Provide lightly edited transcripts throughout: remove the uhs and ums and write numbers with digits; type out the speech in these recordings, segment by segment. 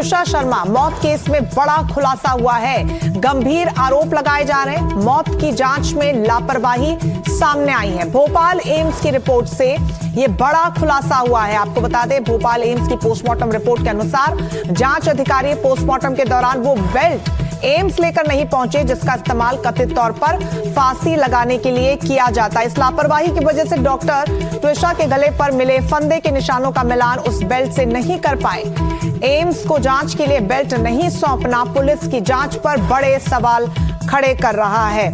त्विषा शर्मा मौत केस में बड़ा खुलासा हुआ है। गंभीर आरोप लगाए जा रहे हैं। मौत की जांच में लापरवाही सामने आई है। भोपाल एम्स की रिपोर्ट से यह बड़ा खुलासा हुआ है। आपको बता दें, भोपाल एम्स की पोस्टमार्टम रिपोर्ट के अनुसार जांच अधिकारी पोस्टमार्टम के दौरान वो बेल्ट एम्स लेकर नहीं पहुंचे जिसका इस्तेमाल कथित तौर पर फांसी लगाने के लिए किया जाता है। इस लापरवाही की वजह से डॉक्टर त्विषा के गले पर मिले फंदे के निशानों का मिलान उस बेल्ट से नहीं कर पाए। एम्स को जांच के लिए बेल्ट नहीं सौंपना पुलिस की जांच पर बड़े सवाल खड़े कर रहा है।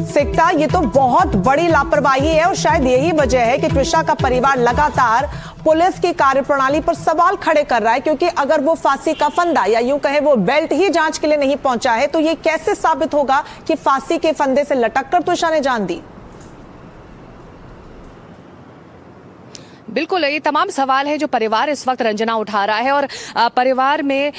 सिकता, ये तो बहुत बड़ी लापरवाही है और शायद यही वजह है कि त्विषा का परिवार लगातार पुलिस की कार्यप्रणाली पर सवाल खड़े कर रहा है, क्योंकि अगर वो फांसी का फंदा या यूं कहे वो बेल्ट ही जांच के लिए नहीं पहुंचा है तो ये कैसे साबित होगा कि फांसी के फंदे से लटक कर त्विषा ने जान दी। बिल्कुल, ये तमाम सवाल है जो परिवार इस वक्त रंजना उठा रहा है। और परिवार में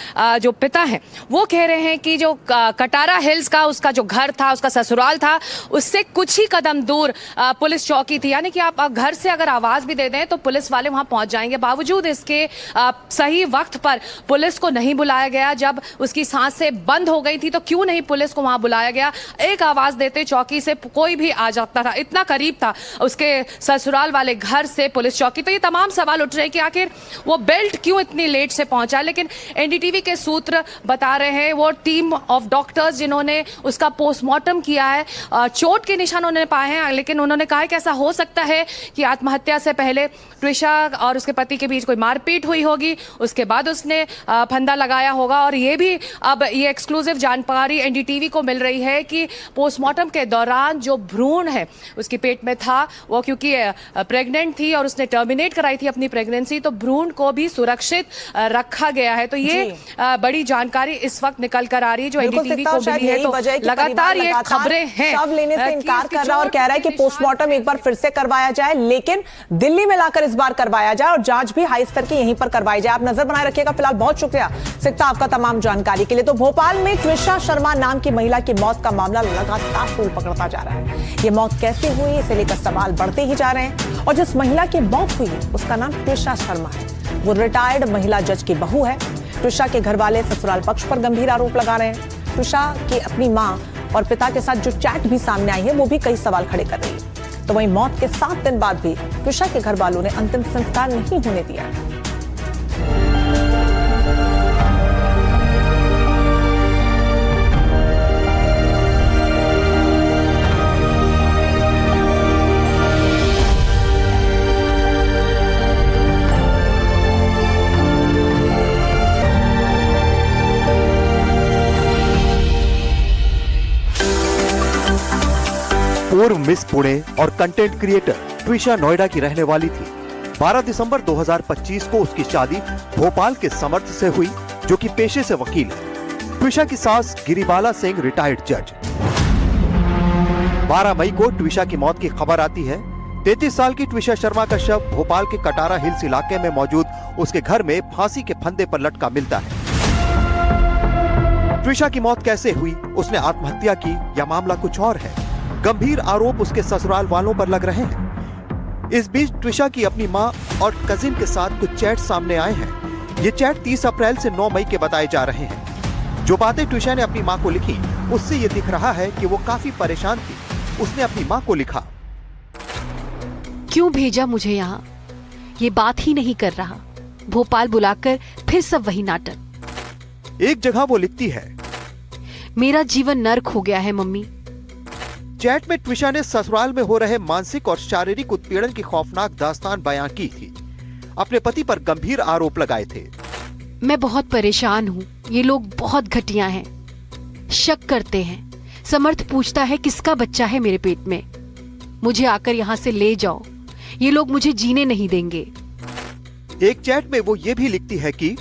जो पिता हैं वो कह रहे हैं कि जो कटारा हिल्स का उसका जो घर था, उसका ससुराल था, उससे कुछ ही कदम दूर पुलिस चौकी थी। यानी कि आप घर से अगर आवाज भी दे दें तो पुलिस वाले वहां पहुंच जाएंगे। बावजूद इसके सही वक्त पर पुलिस को नहीं बुलाया गया। जब उसकी सांसें बंद हो गई थी तो क्यों नहीं पुलिस को वहां बुलाया गया। एक आवाज देते चौकी से कोई भी आ जाता था, इतना करीब था उसके ससुराल वाले घर से पुलिस चौकी। तो ये तमाम सवाल उठ रहे हैं कि आखिर वो बेल्ट क्यों इतनी लेट से पहुंचा। लेकिन एनडीटीवी के सूत्र बता रहे हैं, वो टीम ऑफ डॉक्टर्स जिन्होंने उसका पोस्टमार्टम किया है, चोट के निशान उन्होंने पाए हैं। लेकिन उन्होंने कहा कि ऐसा हो सकता है कि आत्महत्या से पहले त्विषा और उसके पति के बीच कोई मारपीट हुई होगी, उसके बाद उसने फंदा लगाया होगा। और ये भी अब ये एक्सक्लूसिव जानकारी एनडीटीवी को मिल रही है कि पोस्टमार्टम के दौरान जो भ्रूण है उसके पेट में था, वो क्योंकि प्रेग्नेंट थी और उसने टर्मिनेट कराई थी अपनी प्रेगनेंसी, तो भ्रूण को भी सुरक्षित रखा गया है। तो ये बड़ी जानकारी इस वक्त निकल कर आ रही है जो एनडीटीवी को मिली है। तो लगातार ये खबरें हैं, शव लेने से इनकार कर रहा है और कह रहा है कि पोस्टमार्टम एक बार फिर से करवाया जाए, लेकिन दिल्ली में लाकर इस बार करवाया जाए और जांच भी हाई स्तर की यहीं पर करवाई जाए। आप नजर बनाए रखिएगा। फिलहाल बहुत शुक्रिया सिकता आपका तमाम जानकारी के लिए। तो भोपाल में त्विषा शर्मा नाम की महिला की मौत का मामला लगातार फूल पकड़ता जा रहा है। ये मौत कैसे हुई, इसे लेकर सवाल बढ़ते ही जा रहे हैं। और जिस महिला की मौत हुई उसका नाम त्विषा शर्मा है। वो रिटायर्ड महिला जज की बहू है। त्विषा के घर वाले ससुराल पक्ष पर गंभीर आरोप लगा रहे हैं। त्विषा की अपनी मां और पिता के साथ जो चैट भी सामने आई है वो भी कई सवाल खड़े कर रही है। तो वहीं मौत के 7 दिन बाद भी त्विषा के घर वालों ने अंतिम संस्कार नहीं होने दिया। पूर्व मिस पुणे और कंटेंट क्रिएटर त्विषा नोएडा की रहने वाली थी। 12 दिसंबर 2025 को उसकी शादी भोपाल के समर्थ से हुई, जो कि पेशे से वकील है। त्विषा की सास गिरिबाला सिंह रिटायर्ड जज। 12 मई को त्विषा की मौत की खबर आती है। 33 साल की त्विषा शर्मा का शव भोपाल के कटारा हिल्स इलाके में मौजूद उसके घर में फांसी के फंदे पर लटका मिलता है। त्विषा की मौत कैसे हुई, उसने आत्महत्या की या मामला कुछ और है, गंभीर आरोप उसके ससुराल वालों पर लग रहे हैं। इस बीच त्विषा की अपनी मां और कजिन के साथ कुछ चैट सामने आए हैं। ये चैट 30 अप्रैल से 9 मई के बताए जा रहे हैं। जो बातें त्विषा ने अपनी मां को लिखी, उससे ये दिख रहा है कि वो काफी परेशान थी। उसने अपनी मां को लिखा, क्यों भेजा मुझे यहाँ, ये बात ही नहीं कर रहा, भोपाल बुलाकर फिर सब वही नाटक। एक जगह वो लिखती है, मेरा जीवन नर्क हो गया है मम्मी। चैट में त्विषा ने ससुराल में हो रहे मानसिक और शारीरिक उत्पीड़न की खौफनाक दास्तान बयां की थी। अपने पति पर गंभीर आरोप लगाए थे। मैं बहुत परेशान हूँ, ये लोग बहुत घटिया हैं, शक करते हैं। समर्थ पूछता है किसका बच्चा है मेरे पेट में, मुझे आकर यहाँ से ले जाओ, ये लोग मुझे जीने नहीं देंगे। एक चैट में वो ये भी लिखती है कि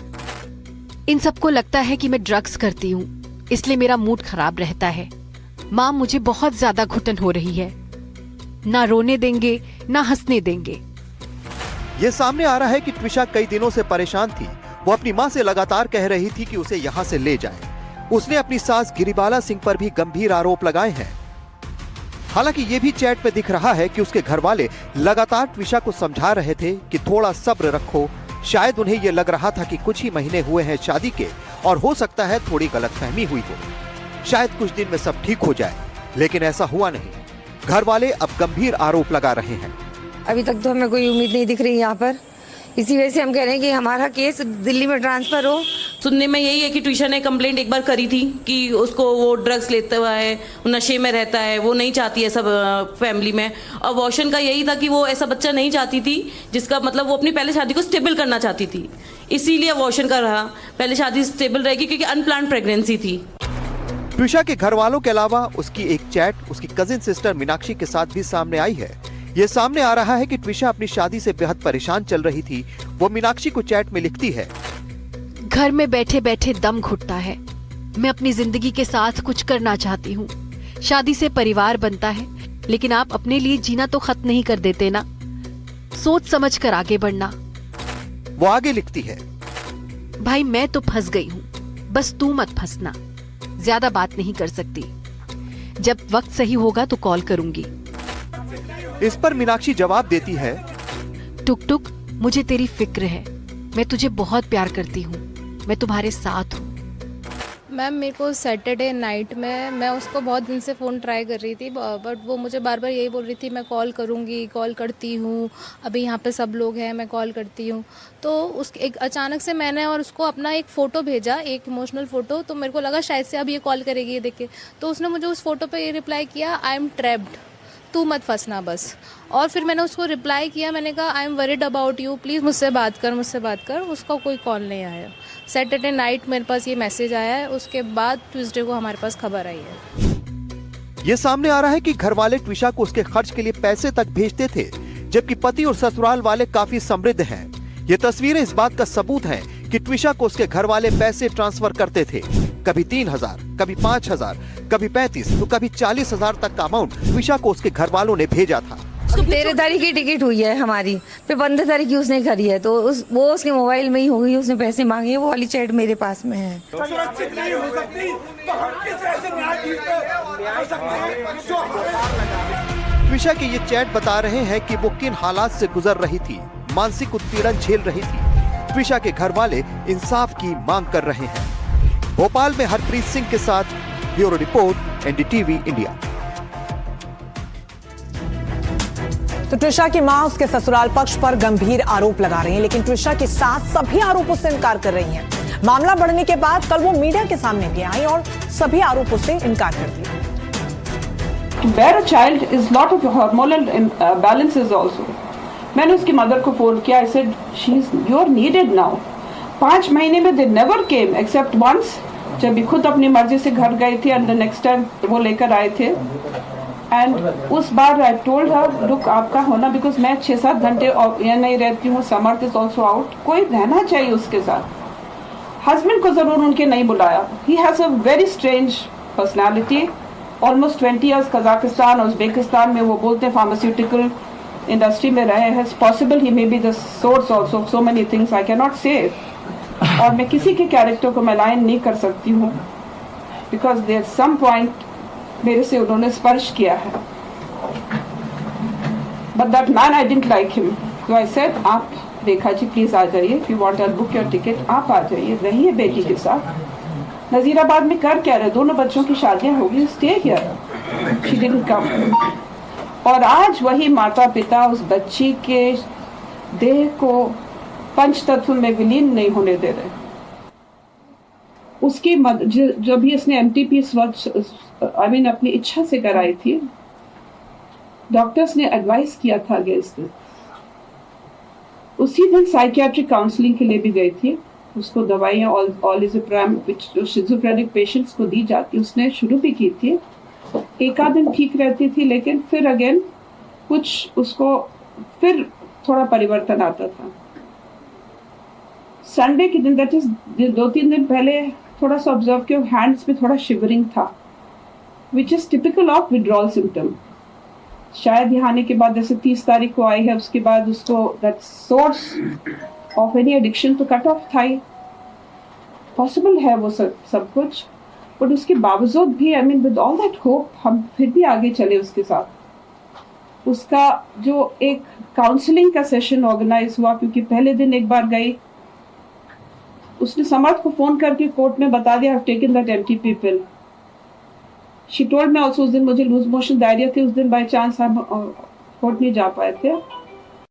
इन सबको लगता है कि मैं ड्रग्स करती हूँ, इसलिए मेरा मूड खराब रहता है। माँ, मुझे बहुत ज्यादा घुटन हो रही है, ना रोने देंगे ना हंसने देंगे। ये सामने आ रहा है कि त्विषा कई दिनों से परेशान थी। वो अपनी मां से लगातार कह रही थी कि उसे यहाँ से ले जाएं। उसने अपनी सास गिरिबाला सिंह पर भी गंभीर आरोप लगाए हैं। हालांकि ये भी चैट में दिख रहा है कि उसके घर वाले लगातार त्विषा को समझा रहे थे कि थोड़ा सब्र रखो, शायद उन्हें यह लग रहा था कि कुछ ही महीने हुए हैं शादी के और हो सकता है थोड़ी गलतफहमी हुई हो, शायद कुछ दिन में सब ठीक हो जाए, लेकिन ऐसा हुआ नहीं। घर वाले अब गंभीर आरोप लगा रहे हैं। अभी तक तो हमें कोई उम्मीद नहीं दिख रही यहाँ पर, इसी वजह से हम कह रहे हैं कि हमारा केस दिल्ली में ट्रांसफर हो। सुनने में यही है कि ट्विशा ने कंप्लेंट एक बार करी थी कि उसको वो ड्रग्स लेता हुआ है, नशे में रहता है, वो नहीं चाहती है सब फैमिली में। और वॉशन का यही था कि वो ऐसा बच्चा नहीं चाहती थी जिसका मतलब वो अपनी पहले शादी को स्टेबल करना चाहती थी, इसीलिए वॉशन का रहा। पहले शादी स्टेबल रहेगी क्योंकि अनप्लान्ड प्रेगनेंसी थी। ट्विशा के घर वालों के अलावा उसकी एक चैट उसकी कजिन सिस्टर मीनाक्षी के साथ भी सामने आई है। ये सामने आ रहा है कि ट्विशा अपनी शादी से बेहद परेशान चल रही थी। वो मीनाक्षी को चैट में लिखती है, घर में बैठे बैठे दम घुटता है। मैं अपनी जिंदगी के साथ कुछ करना चाहती हूँ। शादी से परिवार बनता है, लेकिन आप अपने लिए जीना तो खत्म नहीं कर देते ना। सोच समझ कर आगे बढ़ना। वो आगे लिखती है, भाई मैं तो फंस गई हूँ, बस तू मत फंसना। ज्यादा बात नहीं कर सकती, जब वक्त सही होगा तो कॉल करूंगी। इस पर मीनाक्षी जवाब देती है, टुक टुक मुझे तेरी फिक्र है, मैं तुझे बहुत प्यार करती हूँ, मैं तुम्हारे साथ हूँ। मैम मेरे को सैटरडे नाइट में मैं उसको बहुत दिन से फ़ोन ट्राई कर रही थी, बट वो मुझे बार बार यही बोल रही थी मैं कॉल करूँगी, कॉल करती हूँ, अभी यहाँ पे सब लोग हैं, मैं कॉल करती हूँ। तो उस एक अचानक से मैंने और उसको अपना एक फ़ोटो भेजा, एक इमोशनल फ़ोटो, तो मेरे को लगा शायद से अब ये कॉल करेगी ये देख के। तो उसने मुझे उस फ़ोटो पर ये रिप्लाई किया, आई एम ट्रैप्ड, तू मत फंसना बस। और फिर मैंने उसको रिप्लाई किया, मैंने कहा I am worried about you, please मुझसे बात कर। उसका कोई कॉल नहीं आया। सैटरडे नाइट मेरे पास ये मैसेज आया है, उसके बाद ट्यूसडे को हमारे पास खबर आई है। ये सामने आ रहा है कि घर वाले ट्विशा को उसके खर्च के लिए पैसे तक भेजते थे, जबकि पति और ससुराल वाले काफी समृद्ध हैं। ये तस्वीरें इस बात का सबूत हैं कि ट्विशा को उसके घर वाले पैसे ट्रांसफर करते थे। कभी 3,000, कभी 5,000, कभी 35, तो कभी 40,000 तक का अमाउंट ट्विशा को उसके घर वालों ने भेजा था। 13 तारीख की टिकट हुई है हमारी, फिर 15 तारीख की उसने करी है, तो वो उसके मोबाइल में ही हो गई, उसने पैसे मांगे, वो वाली चैट मेरे पास में है। सुरक्षित नहीं हो सकती तो हम किस तरह से न्याय सकते हैं? ट्विशा के ये चैट बता रहे हैं कि वो किन हालात से गुजर रही थी, मानसिक उत्पीड़न झेल रही थी। ट्विशा के घर वाले इंसाफ की मांग कर रहे हैं। भोपाल में हरप्रीत सिंह के साथ ब्यूरो रिपोर्ट, एनडीटीवी इंडिया। तो ट्विशा की मां उसके ससुराल पक्ष पर गंभीर आरोप लगा रही हैं, लेकिन ट्विशा की सास सभी आरोपों से इनकार कर रही हैं। मामला बढ़ने के बाद कल वो मीडिया के सामने भी आई और सभी आरोपों से इनकार कर दिया। To bear a child is lot of hormonal imbalances also. मैंने उसकी मदर को फोन किया, I said you are needed now. 5 महीने में they never came except once, जब भी खुद अपनी मर्जी से घर गए थे and the next time वो लेकर आए थे। एंड उस बार आई टोल्ड हर लुक आपका होना, बिकॉज मैं 6-7 घंटे यहाँ नहीं रहती हूँ, समर्थ इज ऑल्सो आउट, कोई रहना चाहिए उसके साथ। हस्बैंड को जरूर उनके नहीं बुलाया। He has a very strange personality. Almost 20 years Kazakhstan और उज्बेकिस्तान में वो बोलते हैं फार्मास्यूटिकल इंडस्ट्री में रहे हैं। Possible he may be the source also so many things I can not से। और मैं किसी के कैरेक्टर को मैं लाइन नहीं कर सकती हूँ, बिकॉज देयर सम पॉइंट मेरे से उन्होंने स्पर्श किया है। But that man I didn't like him, so I said आप रेखा जी प्लीज आ जाइए, if you want to book your ticket, आप आ जाइए, रहिए बेटी के साथ। नजीराबाद में कर क्या रहे, दोनों बच्चों की शादियां होगी, stay here. She didn't come. और आज वही माता पिता उस बच्ची के देह को पंच तत्व में विलीन नहीं होने दे रहे। उसकी जब भी इसने MTP अपनी इच्छा से कराई थी, डॉक्टर्स ने एडवाइस किया था अगेंस्ट इट। उसी दिन साइकियाट्रिक काउंसलिंग के लिए भी गई थी। उसको दवाइयाँ ऑलिज़ोप्राम जो शिज़ोफ्रेनिक पेशेंट्स को दी जाती, उसने शुरू भी की थी। एक आध दिन ठीक रहती थी, लेकिन फिर अगेन कुछ उसको फिर थोड़ा परिवर्तन आता था। संडे के दिन, दैट इज 2-3 दिन पहले, थोड़ा सा ऑब्जर्व किया, हैंड्स में थोड़ा शिवरिंग था, which is typical of withdrawal symptom. शायद यहाँ आने के बाद, जैसे 30 तारीख को आई है, उसके बाद उसको that source of any addiction तो कट ऑफ था ही। पॉसिबल है वो सब कुछ, बट उसके बावजूद भी, I mean with all that hope, हम फिर भी आगे चले उसके साथ। उसका जो एक काउंसलिंग का सेशन ऑर्गेनाइज हुआ, क्योंकि पहले दिन एक बार गई, उसने समर्थ को फोन करके कोर्ट में बता दिया, I have taken that MTP pill. She told me also, उस दिन मुझे लूज मोशन डायरिया थे, उस दिन बाय चांस हम कोर्ट नहीं जा पाए थे।